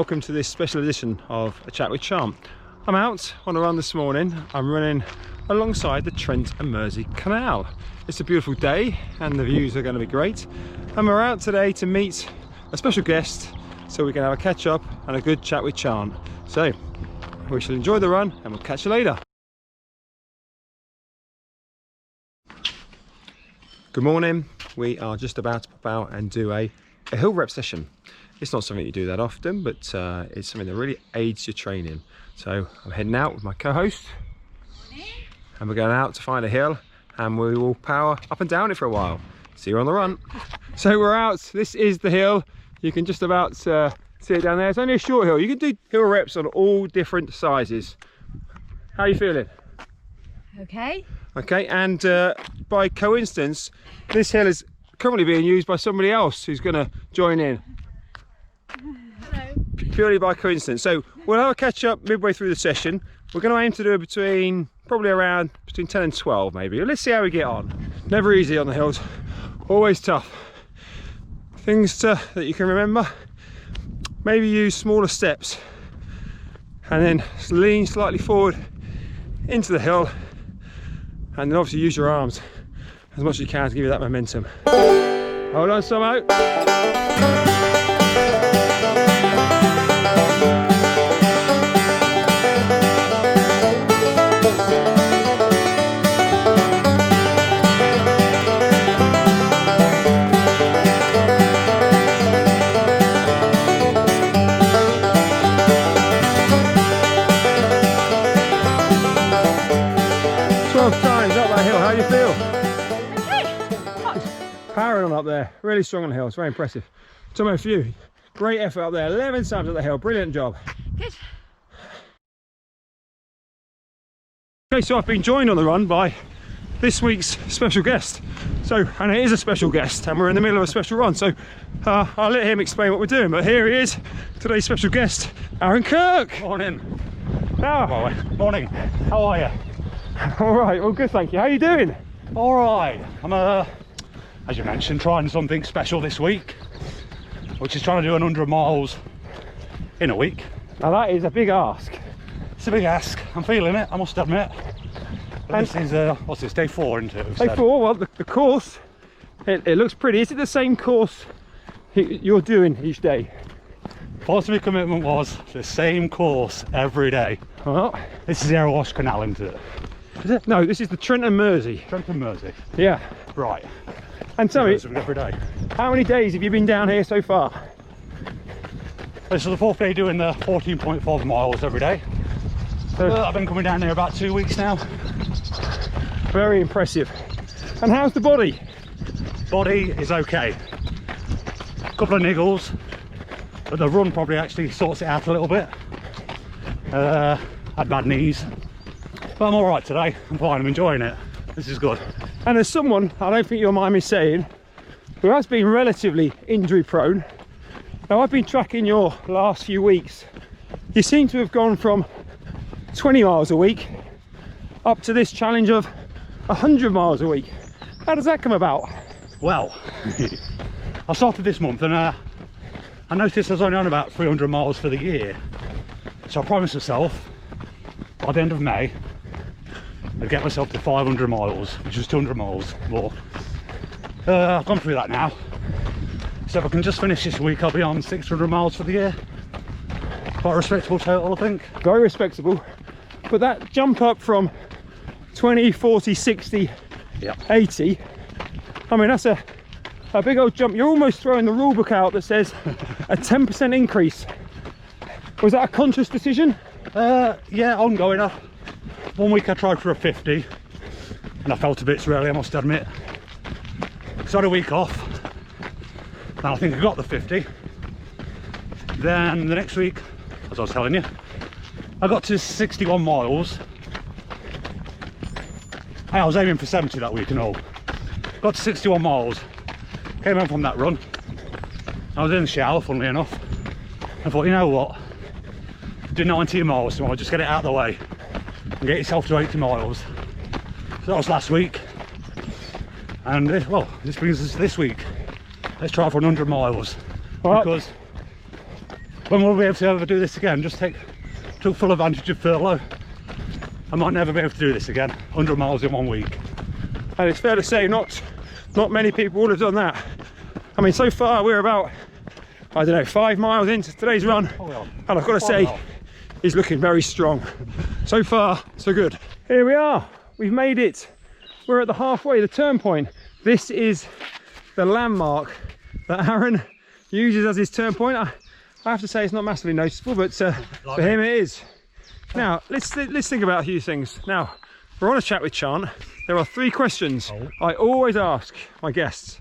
welcome to this special edition of A Chat with Chant. I'm out on a run this morning. I'm running alongside the Trent and Mersey Canal. It's a beautiful day and the views are going to be great. And we're out today to meet a special guest so we can have a catch up and a good chat with Chant. So we shall enjoy the run and we'll catch you later. Good morning. We are just about to pop out and do a hill rep session. It's not something you do that often, but it's something that really aids your training. So I'm heading out with my co-host and we're going out to find a hill and we will power up and down it for a while. See you on the run. So we're out. This is the hill. You can just about see it down there. It's only a short hill. You can do hill reps on all different sizes. How are you feeling? Okay. Okay, and by coincidence, this hill is currently being used by somebody else who's going to join in. Hello. Purely by coincidence. So we'll have a catch up midway through the session. We're going to aim to do it probably around between 10 and 12 maybe. Let's see how we get on. Never easy on the hills, always tough. Things that you can remember, maybe use smaller steps and then lean slightly forward into the hill. And then obviously use your arms as much as you can to give you that momentum. Hold on, Samo. 12 times up that hill. How do you feel? Okay. Hot. Powering on up there, really strong on the hill. It's very impressive. Tomo, for you, great effort up there. 11 times up the hill, brilliant job. Good. Okay, so I've been joined on the run by this week's special guest. And it is a special guest, and we're in the middle of a special run. So I'll let him explain what we're doing. But here he is, today's special guest, Aaron Kirk. Morning. Now, Morning. How are you? all right, well, good, thank you. How are you doing? All right. I'm, as you mentioned, trying something special this week, which is trying to do 100 miles in a week. Now that is a big ask. It's a big ask. I'm feeling it, I must admit. But this is, what's this, day 4, isn't it? Day 4, well, the course, it looks pretty. Is it the same course you're doing each day? Part of my commitment was the same course every day. Well, This is the Airwash Canal, isn't it? is it? No, this is the Trent and Mersey. Trent and Mersey. Yeah. Right. And tell me, Every day. how many days have you been down here so far? This is the 4th day doing the 14.5 miles every day. So, I've been coming down here about 2 weeks now. very impressive. And how's the body? Body is okay. Couple of niggles, but the run probably actually sorts it out a little bit. Had bad knees, but I'm all right today. I'm fine. I'm enjoying it. This is good. And as someone, I don't think you'll mind me saying, who has been relatively injury prone, now I've been tracking your last few weeks. You seem to have gone from 20 miles a week up to this challenge of 100 miles a week. How does that come about? Well, I started this month and I noticed I was only on about 300 miles for the year. So I promised myself by the end of May I'd get myself to 500 miles, which is 200 miles more. I've gone through that now. So if I can just finish this week, I'll be on 600 miles for the year. Quite a respectable total, I think. Very respectable. But that jump up from 20, 40, 60, Yeah. 80, I mean, that's a big old jump. You're almost throwing the rule book out that says a 10% increase. Was that a conscious decision? Yeah, ongoing. 1 week I tried for a 50 and I fell to bits really, I must admit. So I had a week off and I think I got the 50. Then the next week, as I was telling you, I got to 61 miles. Hey, I was aiming for 70 that week and all. Got to 61 miles, came home from that run. I was in the shower, funnily enough. I thought, you know what, do 19 miles tomorrow, just get it out of the way and get yourself to 80 miles. So that was last week. And this brings us to this week. Let's try for 100 miles. Well, because when we'll be able to ever do this again, just took full advantage of furlough. I might never be able to do this again, 100 miles in 1 week. And it's fair to say not many people would have done that. I mean, so far we're about, I don't know, 5 miles into today's run, and I've got to say, he's looking very strong. So far, so good. Here we are, we've made it. We're at the halfway, the turn point. This is the landmark that Aaron uses as his turn point. I have to say it's not massively noticeable, but for him it is. Now, let's think about a few things. Now, we're on a chat with Chant. There are 3 questions I always ask my guests.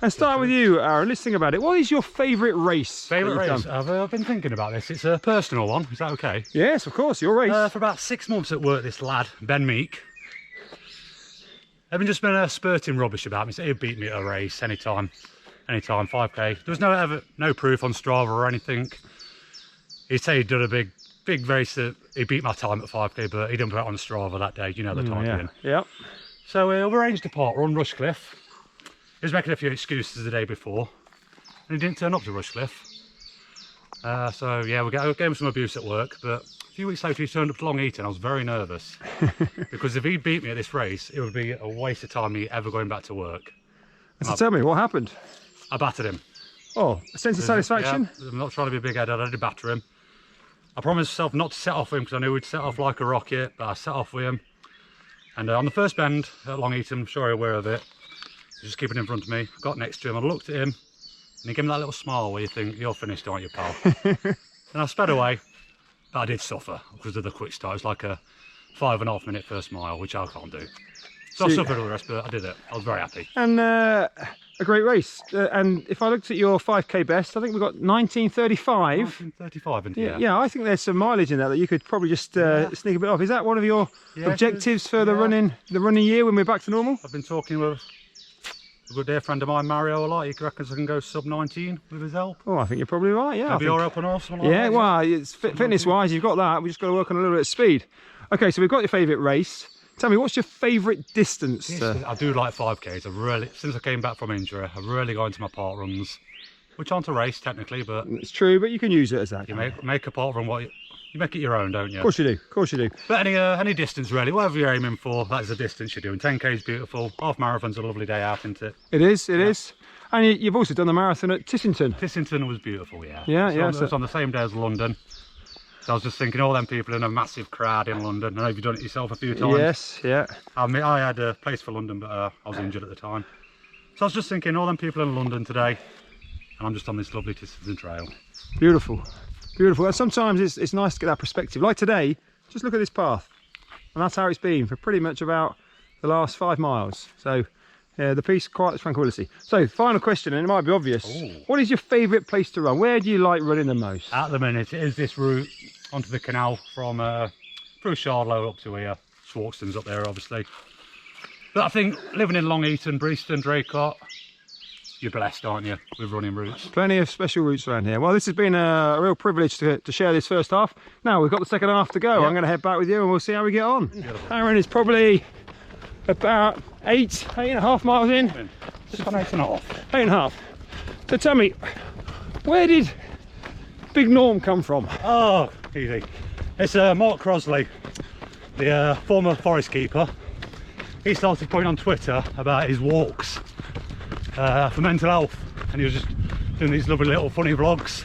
And start with you, Aaron. Let's think about it. What is your favourite race? Favourite race? I've been thinking about this. It's a personal one. Is that okay? Yes, of course. Your race. For about 6 months at work, this lad, Ben Meek, I've just been spurting rubbish about me. So he'd beat me at a race anytime, 5k. There was no proof on Strava or anything. He'd say he'd done a big race that he beat my time at 5k, but he didn't put it on Strava that day. You know the time. Yeah. So we arranged a park run, Rushcliffe. He was making a few excuses the day before, and he didn't turn up to Rushcliffe. So yeah, we gave him some abuse at work, but a few weeks later he turned up to Long Eaton. I was very nervous because if he beat me at this race, it would be a waste of time me ever going back to work. So tell me, what happened? I battered him. Oh, a sense of satisfaction? Yeah, I'm not trying to be big-headed, I did batter him. I promised myself not to set off with him because I knew he'd set off like a rocket, but I set off with him. And on the first bend at Long Eaton, I'm sure you're aware of it, he was just keeping in front of me. I got next to him, I looked at him, and he gave me that little smile where you think, you're finished, aren't you, pal? And I sped away, but I did suffer because of the quick start. It was like a 5.5 minute first mile, which I can't do. So I suffered all the rest, but I did it. I was very happy. And a great race. And if I looked at your 5k best, I think we got 1935. 1935 into Yeah, I think there's some mileage in there that you could probably just sneak a bit off. Is that one of your objectives for the running year when we're back to normal? I've been talking with a good dear friend of mine, Mario, a lot. He reckons I can go sub 19 with his help. Oh, I think you're probably right. Yeah. Maybe your help and all, something like that. Well, it's fitness-wise, you've got that. We just got to work on a little bit of speed. Okay, so we've got your favourite race. Tell me, what's your favourite distance? I do like 5Ks. Since I came back from injury, I've really got into my park runs, which aren't a race technically, but it's true. But you can use it as that. You make a park run you make it your own, don't you? Of course you do. Of course you do. But any distance really, whatever you're aiming for, that's the distance you're doing. 10k is beautiful. Half marathon's a lovely day out, isn't it? It is. It is. And you've also done the marathon at Tissington. Tissington was beautiful, yeah. So it's on the same day as London. So I was just thinking, all them people in a massive crowd in London. I know you've done it yourself a few times. Yes, yeah. I had a place for London, but I was injured at the time. So I was just thinking, all them people in London today, and I'm just on this lovely Tissington trail. Beautiful, beautiful. And sometimes it's nice to get that perspective. Like today, just look at this path, and that's how it's been for pretty much about the last 5 miles. So yeah, the peace, quiet, tranquility. So final question, and it might be obvious. Ooh. What is your favourite place to run? Where do you like running the most? At the minute, it is this route onto the canal from through Shardlow up to here. Swarkston's up there, obviously. But I think living in Long Eaton, Breaston, Draycott, you're blessed, aren't you, with running routes? Plenty of special routes around here. Well, this has been a real privilege to share this first half. Now we've got the second half to go. Yep. I'm going to head back with you and we'll see how we get on. Beautiful. Aaron is probably about 8.5 miles in. Just on 8.5. 8.5. So tell me, where did Big Norm come from? Oh, easy. It's Mark Crosley, the former forest keeper. He started putting on Twitter about his walks for mental health, and he was just doing these lovely little funny vlogs.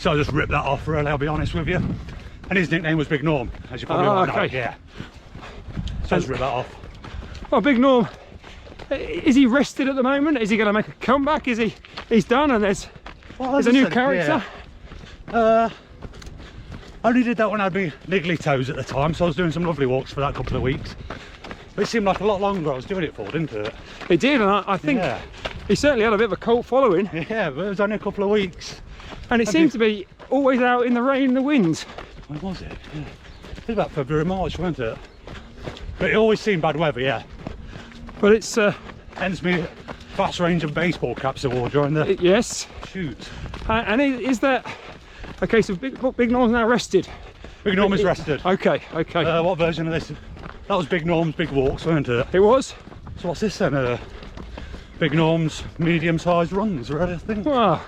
So I just ripped that off, really, I'll be honest with you. And his nickname was Big Norm, as you probably all know. Yeah. So I just ripped that off. Well, Big Norm, is he rested at the moment? Is he going to make a comeback? He's done, and there's a new character? Yeah. I only did that when I had my niggly toes at the time, so I was doing some lovely walks for that couple of weeks. But it seemed like a lot longer I was doing it for, didn't it? It did, and I think he certainly had a bit of a cult following. Yeah, but it was only a couple of weeks. And it seemed to be always out in the rain and the wind. When was it? Yeah. It was about February, March, wasn't it? But it always seemed bad weather, yeah. But it's... hence me fast range of baseball caps I wore during the... Yes. Shoot. And is that... Okay, so Big Norm's now rested. Big Norm is rested. Okay. What version of this? That was Big Norm's big walks, wasn't it? It was. So what's this then? Big Norm's medium-sized runs, really, I think. Well,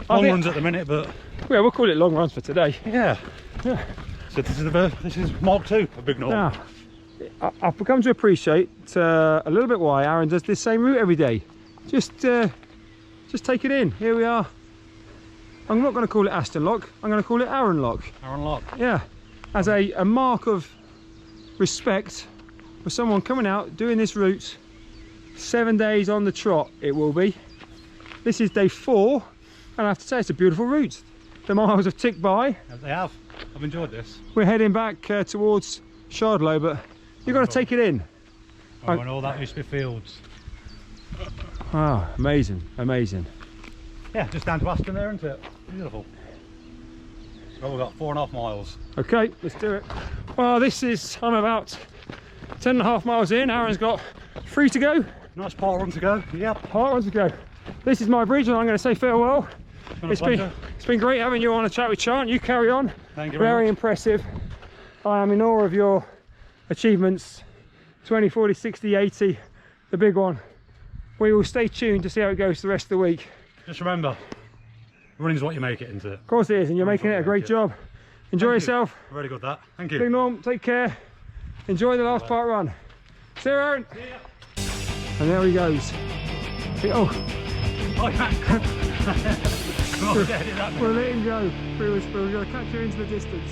long runs at the minute, but Yeah, we'll call it long runs for today. Yeah. Yeah. So this is Mark 2 of Big North. Now, I've become to appreciate a little bit why Aaron does this same route every day. Just take it in. Here we are. I'm not going to call it Aston Lock. I'm going to call it Aaron Lock. Aaron Lock. Yeah, as a mark of respect for someone coming out doing this route. 7 days on the trot it will be. This is day 4, and I have to say it's a beautiful route. The miles have ticked by. Yes, they have. I've enjoyed this. We're heading back towards Shardlow, but you've got to take it in. Oh, and all that used to be fields. Wow, amazing, amazing. Yeah, just down to Aston there, isn't it? Beautiful. So we've got 4.5 miles. Okay, let's do it. Well, I'm about 10.5 miles in. Aaron's got 3 to go. Nice part run to go. Yep. Part 1 to go. This is my bridge, and I'm going to say farewell. It's been great having you on a chat with Chant. You carry on. Thank you very much. Impressive. I am in awe of your achievements. 20, 40, 60, 80, the big one. We will stay tuned to see how it goes the rest of the week. Just remember, running's what you make it into. Of course it is, and you're making it a great job. Enjoy yourself. Very good that. Thank you. Big Norm, take care. Enjoy the last part run. See you, Aaron. See ya. And there he goes. Oh, Oh, yeah. we'll let him go. We're going to catch you into the distance.